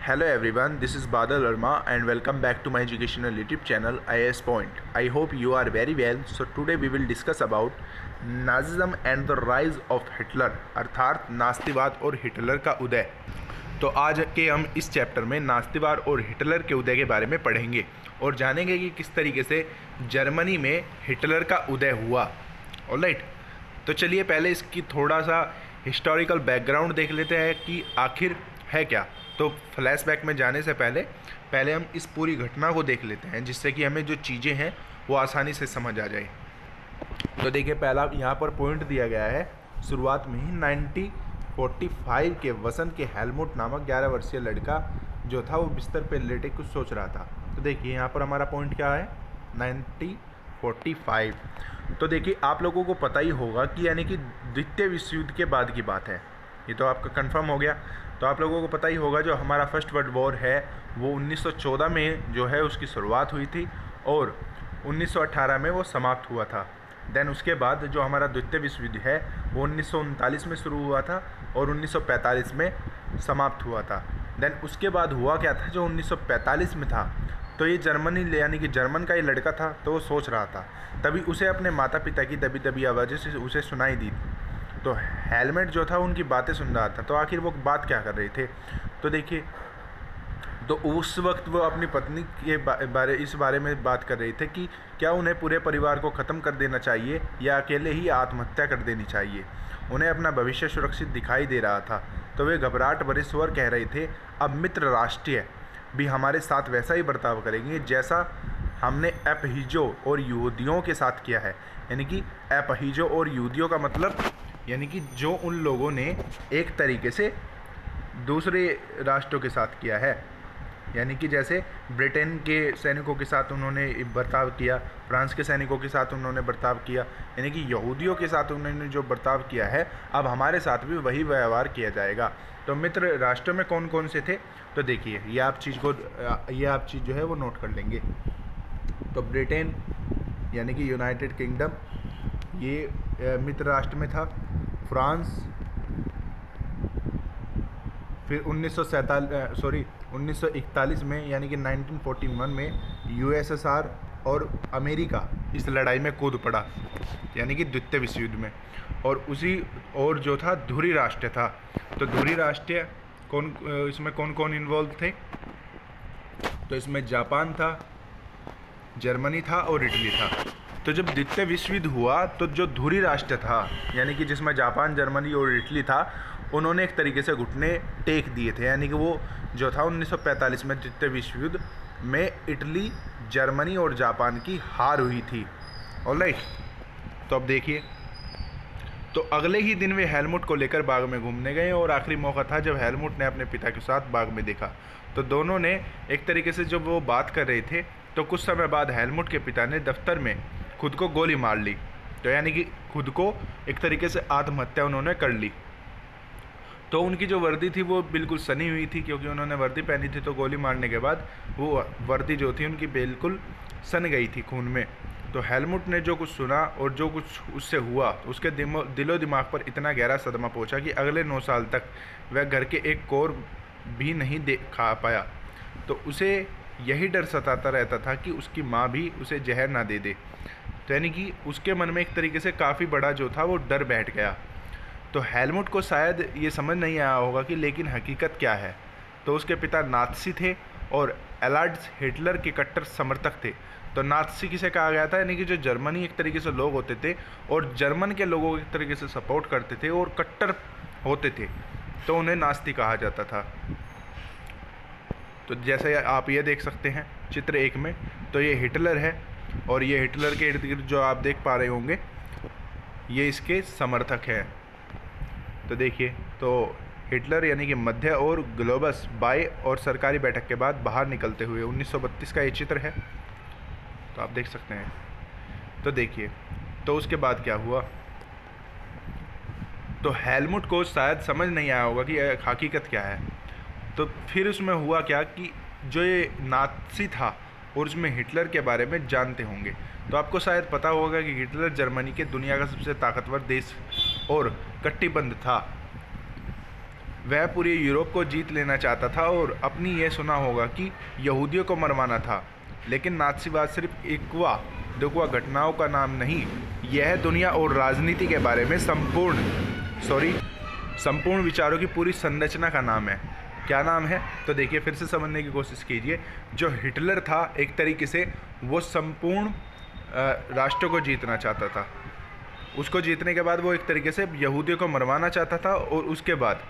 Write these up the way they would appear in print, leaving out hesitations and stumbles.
Hello everyone, this is Badal Verma and welcome back to my educational YouTube channel IAS Point. I hope you are very well. So today we will discuss about Nazism and the rise of Hitler अर्थात नास्तिवाद और Hitler का उदय। तो आज के हम इस chapter में नास्तिवाद और हिटलर के उदय के बारे में पढ़ेंगे और जानेंगे कि किस तरीके से जर्मनी में हिटलर का उदय हुआ। ऑलराइट, तो चलिए पहले इसकी थोड़ा सा हिस्टोरिकल बैकग्राउंड देख लेते हैं कि आखिर है क्या। तो फ्लैशबैक में जाने से पहले हम इस पूरी घटना को देख लेते हैं, जिससे कि हमें जो चीज़ें हैं वो आसानी से समझ आ जाए। तो देखिए, पहला यहाँ पर पॉइंट दिया गया है, शुरुआत में ही 1945 के वसंत के हेलमुट नामक 11 वर्षीय लड़का जो था वो बिस्तर पर लेटे कुछ सोच रहा था। तो देखिए यहाँ पर हमारा पॉइंट क्या है, 1945। तो देखिए आप लोगों को पता ही होगा कि यानी कि द्वितीय विश्व युद्ध के बाद की बात है, ये तो आपका कंफर्म हो गया। तो आप लोगों को पता ही होगा जो हमारा फर्स्ट वर्ल्ड वॉर है वो 1914 में जो है उसकी शुरुआत हुई थी और 1918 में वो समाप्त हुआ था। देन उसके बाद जो हमारा द्वितीय विश्व युद्ध है वो 1939 में शुरू हुआ था और 1945 में समाप्त हुआ था। देन उसके बाद हुआ क्या था, जो 1945 में था तो ये जर्मनी यानी कि जर्मन का ये लड़का था, तो वो सोच रहा था, तभी उसे अपने माता पिता की दबी दबी आवाज़ें से उसे सुनाई दी। तो हेलमेट जो था उनकी बातें सुन रहा था। तो आखिर वो बात क्या कर रहे थे, तो देखिए, तो उस वक्त वो अपनी पत्नी के इस बारे में बात कर रहे थे कि क्या उन्हें पूरे परिवार को ख़त्म कर देना चाहिए या अकेले ही आत्महत्या कर देनी चाहिए। उन्हें अपना भविष्य सुरक्षित दिखाई दे रहा था, तो वे घबराहट भरे स्वर कह रहे थे, अब मित्र राष्ट्रीय भी हमारे साथ वैसा ही बर्ताव करेंगे जैसा हमने एपहिजो और यहूदियों के साथ किया है। यानी कि एपहिजो और यहूदियों का मतलब यानी कि जो उन लोगों ने एक तरीके से दूसरे राष्ट्रों के साथ किया है, यानी कि जैसे ब्रिटेन के सैनिकों के साथ उन्होंने बर्ताव किया, फ्रांस के सैनिकों के साथ उन्होंने बर्ताव किया, यानी कि यहूदियों के साथ उन्होंने जो बर्ताव किया है अब हमारे साथ भी वही व्यवहार किया जाएगा। तो मित्र राष्ट्रों में कौन कौन से थे, तो देखिए ये आप चीज़ जो है वो नोट कर लेंगे। तो ब्रिटेन यानी कि यूनाइटेड किंगडम ये मित्र राष्ट्र में था। फ्रांस, फिर 1941 में यानी कि 1941 में यूएसएसआर और अमेरिका इस लड़ाई में कूद पड़ा, यानी कि द्वितीय विश्व युद्ध में। और जो था धुरी राष्ट्र था। तो धुरी राष्ट्र इसमें कौन कौन इन्वॉल्व थे, तो इसमें जापान था, जर्मनी था और इटली था। तो जब द्वितीय विश्व युद्ध हुआ तो जो धुरी राष्ट्र था यानी कि जिसमें जापान, जर्मनी और इटली था, उन्होंने एक तरीके से घुटने टेक दिए थे। यानी कि वो जो था 1945 में द्वितीय विश्व युद्ध में इटली, जर्मनी और जापान की हार हुई थी। ऑलराइट, तो अब देखिए, तो अगले ही दिन वे हेलमुट को लेकर बाग में घूमने गए और आखिरी मौका था जब हेलमुट ने अपने पिता के साथ बाग में देखा। तो दोनों ने एक तरीके से जब वो बात कर रहे थे तो कुछ समय बाद हेलमुट के पिता ने दफ्तर में खुद को गोली मार ली। तो यानी कि खुद को एक तरीके से आत्महत्या उन्होंने कर ली। तो उनकी जो वर्दी थी वो बिल्कुल सनी हुई थी, क्योंकि उन्होंने वर्दी पहनी थी, तो गोली मारने के बाद वो वर्दी जो थी उनकी बिल्कुल सन गई थी खून में। तो हेलमुट ने जो कुछ सुना और जो कुछ उससे हुआ उसके दिलो दिमाग पर इतना गहरा सदमा पहुंचा कि अगले 9 साल तक वह घर के एक कोर भी नहीं खा पाया। तो उसे यही डर सताता रहता था कि उसकी माँ भी उसे जहर ना दे दे। तो यानी कि उसके मन में एक तरीके से काफ़ी बड़ा जो था वो डर बैठ गया। तो हेलमुट को शायद ये समझ नहीं आया होगा कि लेकिन हकीकत क्या है। तो उसके पिता नात्सी थे और एडल्फ हिटलर के कट्टर समर्थक थे। तो नात्सी किसे कहा गया था, यानी कि जो जर्मनी एक तरीके से लोग होते थे और जर्मन के लोगों को एक तरीके से सपोर्ट करते थे और कट्टर होते थे, तो उन्हें नास्ती कहा जाता था। तो जैसे आप ये देख सकते हैं चित्र 1 में, तो ये हिटलर है और ये हिटलर के इर्द गिर्द जो आप देख पा रहे होंगे ये इसके समर्थक हैं। तो देखिए, तो हिटलर यानी कि मध्य और ग्लोबस बाय और सरकारी बैठक के बाद बाहर निकलते हुए 1932 का ये चित्र है, तो आप देख सकते हैं। तो देखिए, तो उसके बाद क्या हुआ, तो हेलमुट को शायद समझ नहीं आया होगा कि हकीकत क्या है। तो फिर उसमें हुआ क्या कि जो ये नात्सी था और उसमें हिटलर के बारे में जानते होंगे, तो आपको शायद पता होगा कि हिटलर जर्मनी के दुनिया का सबसे ताकतवर देश और कट्टीबंध था। वह पूरे यूरोप को जीत लेना चाहता था और अपनी ये सुना होगा कि यहूदियों को मरवाना था। लेकिन नाज़ीवाद सिर्फ इक्वा दुक्वा घटनाओं का नाम नहीं, यह दुनिया और राजनीति के बारे में संपूर्ण विचारों की पूरी संरचना का नाम है। क्या नाम है? तो देखिए, फिर से समझने की कोशिश कीजिए। जो हिटलर था, एक तरीके से वो संपूर्ण राष्ट्र को जीतना चाहता था। उसको जीतने के बाद वो एक तरीके से यहूदियों को मरवाना चाहता था और उसके बाद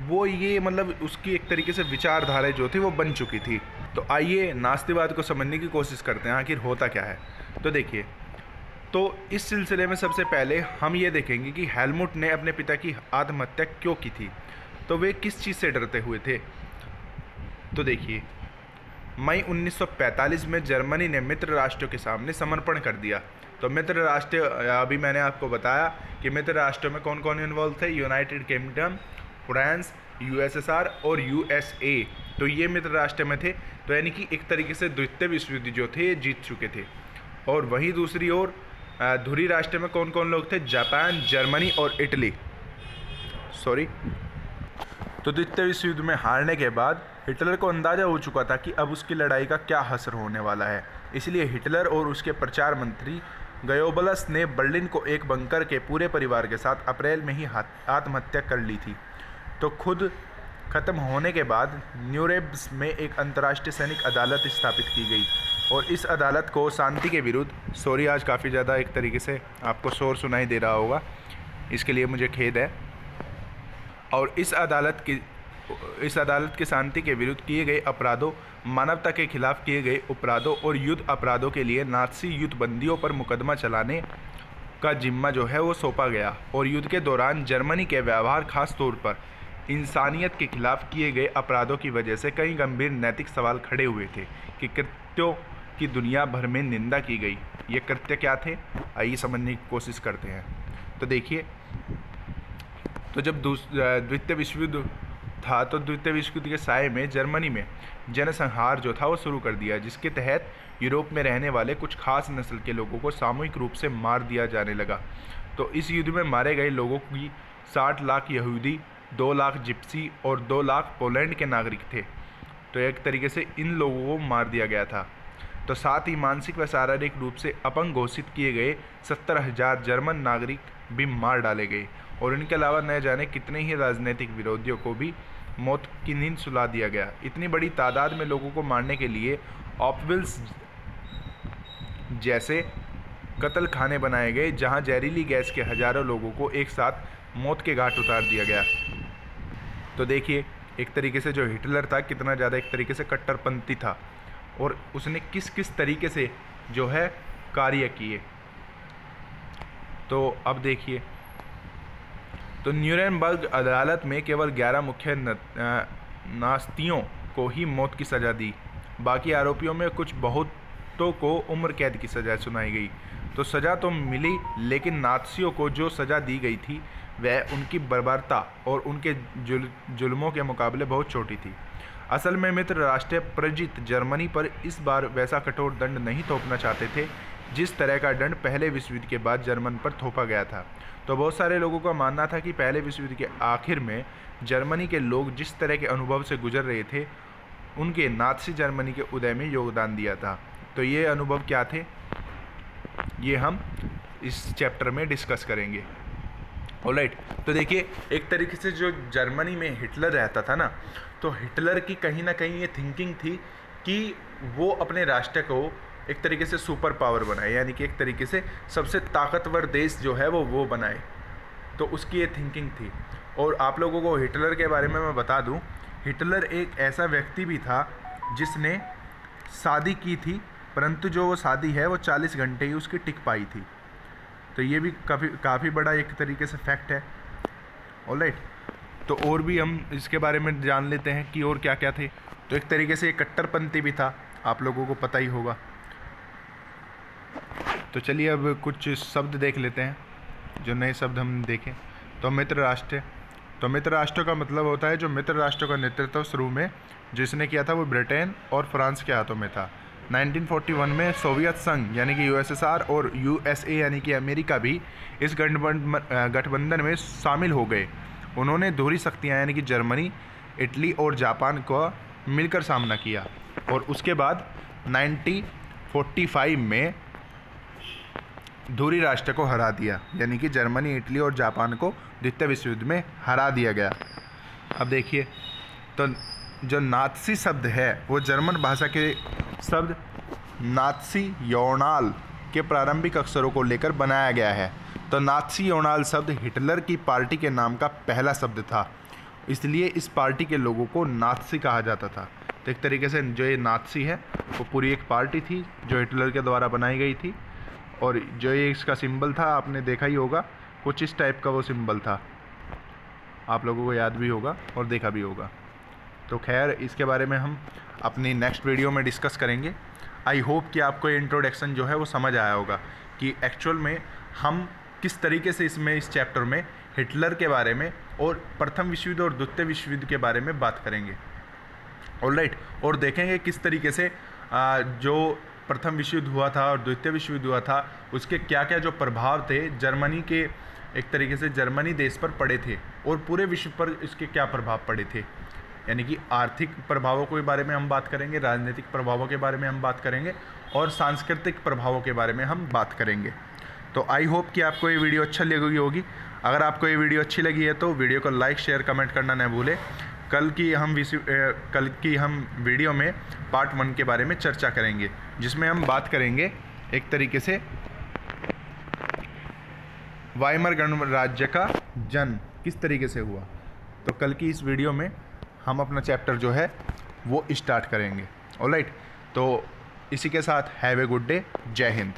वो ये मतलब उसकी एक तरीके से विचारधारा जो थी वो बन चुकी थी। तो आइए नास्तिवाद को समझने की कोशिश करते हैं, आखिर होता क्या है। तो देखिए, तो इस सिलसिले में सबसे पहले हम ये देखेंगे कि हेलमुट ने अपने पिता की आत्महत्या क्यों की थी। तो वे किस चीज़ से डरते हुए थे। तो देखिए, मई 1945 में जर्मनी ने मित्र राष्ट्रों के सामने समर्पण कर दिया। तो मित्र राष्ट्र, अभी मैंने आपको बताया कि मित्र राष्ट्रों में कौन कौन इन्वॉल्व थे। यूनाइटेड किंगडम, फ्रांस, यूएसएसआर और यूएसए। तो ये मित्र राष्ट्र में थे। तो यानी कि एक तरीके से द्वितीय विश्व युद्ध जो थे जीत चुके थे। और वहीं दूसरी ओर धुरी राष्ट्र में कौन कौन लोग थे। जापान, जर्मनी और इटली। तो द्वितीय विश्व युद्ध में हारने के बाद हिटलर को अंदाज़ा हो चुका था कि अब उसकी लड़ाई का क्या असर होने वाला है। इसलिए हिटलर और उसके प्रचार मंत्री गोयबल्स ने बर्लिन को एक बंकर के पूरे परिवार के साथ अप्रैल में ही आत्महत्या कर ली थी। तो खुद खत्म होने के बाद न्यूरेम्बर्ग में एक अंतर्राष्ट्रीय सैनिक अदालत स्थापित की गई और इस अदालत को शांति के विरुद्ध, आज काफ़ी ज़्यादा एक तरीके से आपको शोर सुनाई दे रहा होगा, इसके लिए मुझे खेद है। और इस अदालत के शांति के विरुद्ध किए गए अपराधों, मानवता के खिलाफ किए गए अपराधों और युद्ध अपराधों के लिए नाज़ी युद्ध बंदियों पर मुकदमा चलाने का जिम्मा जो है वो सौंपा गया। और युद्ध के दौरान जर्मनी के व्यवहार, खास तौर पर इंसानियत के खिलाफ किए गए अपराधों की वजह से कई गंभीर नैतिक सवाल खड़े हुए थे कि कृत्यों की दुनिया भर में निंदा की गई। ये कृत्य क्या थे, आइए समझने की कोशिश करते हैं। तो देखिए, तो जब द्वितीय विश्व युद्ध था तो द्वितीय विश्व युद्ध के साये में जर्मनी में जनसंहार जो था वो शुरू कर दिया, जिसके तहत यूरोप में रहने वाले कुछ खास नस्ल के लोगों को सामूहिक रूप से मार दिया जाने लगा। तो इस युद्ध में मारे गए लोगों की 60 लाख यहूदी, 2 लाख जिप्सी और 2 लाख पोलैंड के नागरिक थे। तो एक तरीके से इन लोगों को मार दिया गया था। तो साथ ही मानसिक व शारीरिक रूप से अपंग घोषित किए गए 70,000 जर्मन नागरिक भी मार डाले गए और इनके अलावा न जाने कितने ही राजनीतिक विरोधियों को भी मौत की नींद सुला दिया गया। इतनी बड़ी तादाद में लोगों को मारने के लिए ऑपविल्स जैसे कत्ल खाने बनाए गए, जहां जहरीली गैस के हजारों लोगों को एक साथ मौत के घाट उतार दिया गया। तो देखिए, एक तरीके से जो हिटलर था कितना ज़्यादा एक तरीके से कट्टरपंथी था और उसने किस किस तरीके से जो है कार्य किए। तो अब देखिए, तो न्यूरेम्बर्ग अदालत में केवल 11 मुख्य नास्तियों को ही मौत की सज़ा दी। बाकी आरोपियों में कुछ बहुतों को उम्र कैद की सज़ा सुनाई गई। तो सज़ा तो मिली, लेकिन नाज़ियों को जो सज़ा दी गई थी वह उनकी बर्बरता और उनके जुल्मों के मुकाबले बहुत छोटी थी। असल में मित्र राष्ट्र प्रजित जर्मनी पर इस बार वैसा कठोर दंड नहीं थोपना चाहते थे जिस तरह का दंड पहले विश्व युद्ध के बाद जर्मन पर थोपा गया था। तो बहुत सारे लोगों का मानना था कि पहले विश्व युद्ध के आखिर में जर्मनी के लोग जिस तरह के अनुभव से गुजर रहे थे, उनके नाज़ी जर्मनी के उदय में योगदान दिया था। तो ये अनुभव क्या थे, ये हम इस चैप्टर में डिस्कस करेंगे। ऑलराइट, तो देखिए, एक तरीके से जो जर्मनी में हिटलर रहता था ना, तो हिटलर की कहीं ना कहीं ये थिंकिंग थी कि वो अपने राष्ट्र को एक तरीके से सुपर पावर बनाए, यानी कि एक तरीके से सबसे ताकतवर देश जो है वो बनाए। तो उसकी ये थिंकिंग थी। और आप लोगों को हिटलर के बारे में मैं बता दूं, हिटलर एक ऐसा व्यक्ति भी था जिसने शादी की थी, परंतु जो वो शादी है वो 40 घंटे ही उसकी टिक पाई थी। तो ये भी काफ़ी बड़ा एक तरीके से फैक्ट है। ऑलराइट, तो और भी हम इसके बारे में जान लेते हैं कि और क्या क्या थे। तो एक तरीके से कट्टरपंथी भी था, आप लोगों को पता ही होगा। तो चलिए अब कुछ शब्द देख लेते हैं, जो नए शब्द हम देखें। तो मित्र राष्ट्र, तो मित्र राष्ट्र का मतलब होता है जो मित्र राष्ट्रों का नेतृत्व शुरू में जिसने किया था वो ब्रिटेन और फ्रांस के हाथों में था। 1941 में सोवियत संघ यानी कि यूएसएसआर और यूएसए यानी कि अमेरिका भी इस गठबंधन में शामिल हो गए उन्होंने दोहरी शक्तियाँ यानी कि जर्मनी, इटली और जापान को मिलकर सामना किया। और उसके बाद 1945 में धुरी राष्ट्र को हरा दिया, यानी कि जर्मनी, इटली और जापान को द्वितीय विश्व युद्ध में हरा दिया गया। अब देखिए, तो जो नात्सी शब्द है वो जर्मन भाषा के शब्द नात्सी योनाल के प्रारंभिक अक्षरों को लेकर बनाया गया है। तो नात्सी योनाल शब्द हिटलर की पार्टी के नाम का पहला शब्द था, इसलिए इस पार्टी के लोगों को नात्सी कहा जाता था। तो एक तरीके से जो ये नात्सी है वो पूरी एक पार्टी थी जो हिटलर के द्वारा बनाई गई थी। और जो ये इसका सिंबल था आपने देखा ही होगा, कुछ इस टाइप का वो सिंबल था, आप लोगों को याद भी होगा और देखा भी होगा। तो खैर, इसके बारे में हम अपनी नेक्स्ट वीडियो में डिस्कस करेंगे। आई होप कि आपको ये इंट्रोडक्शन जो है वो समझ आया होगा कि एक्चुअल में हम किस तरीके से इस चैप्टर में हिटलर के बारे में और प्रथम विश्व युद्ध और द्वितीय विश्व युद्ध के बारे में बात करेंगे। ऑलराइट, और देखेंगे किस तरीके से जो प्रथम विश्व युद्ध हुआ था और द्वितीय विश्व युद्ध हुआ था उसके क्या क्या जो प्रभाव थे जर्मनी के, एक तरीके से जर्मनी देश पर पड़े थे, और पूरे विश्व पर इसके क्या प्रभाव पड़े थे। यानी कि आर्थिक प्रभावों के बारे में हम बात करेंगे, राजनीतिक प्रभावों के बारे में हम बात करेंगे और सांस्कृतिक प्रभावों के बारे में हम बात करेंगे। तो आई होप कि आपको ये वीडियो अच्छा लगी होगी। अगर आपको ये वीडियो अच्छी लगी है तो वीडियो को लाइक, शेयर, कमेंट करना न भूलें। कल की हम वीडियो में पार्ट 1 के बारे में चर्चा करेंगे, जिसमें हम बात करेंगे एक तरीके से वाइमर गणराज्य का जन्म किस तरीके से हुआ। तो कल की इस वीडियो में हम अपना चैप्टर जो है वो स्टार्ट करेंगे। ऑलराइट, तो इसी के साथ हैव ए गुड डे। जय हिंद।